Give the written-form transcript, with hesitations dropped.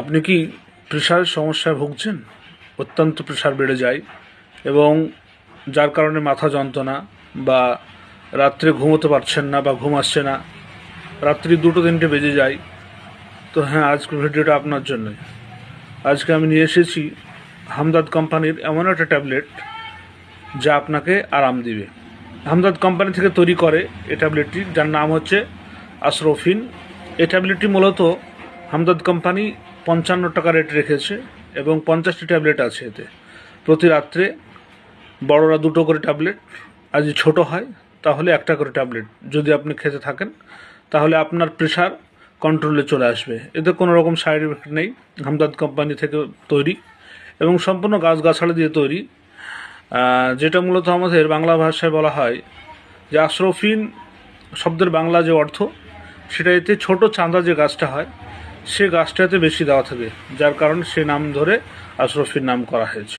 আপনি কি প্রেশারের সমস্যায় ভুগছেন? অত্যন্ত প্রেশার বেড়ে যায় এবং যার কারণে মাথা যন্ত্রণা বা রাত্রে ঘুমোতে পারছেন না বা ঘুম আসছে না, রাত্রি 2-3টে বেজে যায়। তো হ্যাঁ, আজকের ভিডিওটা আপনার জন্যই। আজকে আমি নিয়ে এসেছি হামদর্দ কোম্পানির এমন একটা ট্যাবলেট যা আপনাকে আরাম দিবে। হামদর্দ কোম্পানি থেকে তৈরি করে এই ট্যাবলেটটি, যার নাম হচ্ছে আশরফিন। এই ট্যাবলেটটি মূলত হামদর্দ কোম্পানি 55 টাকা রেট রেখেছে এবং 50টি ট্যাবলেট আছে এতে। প্রতি রাত্রে বড়রা 2টো করে ট্যাবলেট, আর যদি ছোটো হয় তাহলে 1টা করে ট্যাবলেট যদি আপনি খেতে থাকেন, তাহলে আপনার প্রেশার কন্ট্রোলে চলে আসবে। এতে কোনো রকম সাইড এফেক্ট নেই। হামদর্দ কোম্পানি থেকে তৈরি এবং সম্পূর্ণ গাছগাছালি দিয়ে তৈরি, যেটা মূলত আমাদের বাংলা ভাষায় বলা হয় যে আশরফিন শব্দের বাংলা যে অর্থ, সেটা এতে ছোটো চাঁদা যে গাছটা হয় সে গাছটাতে বেশি দেওয়া থাকে, যার কারণে সে নাম ধরে আশরফিন নাম করা হয়েছে।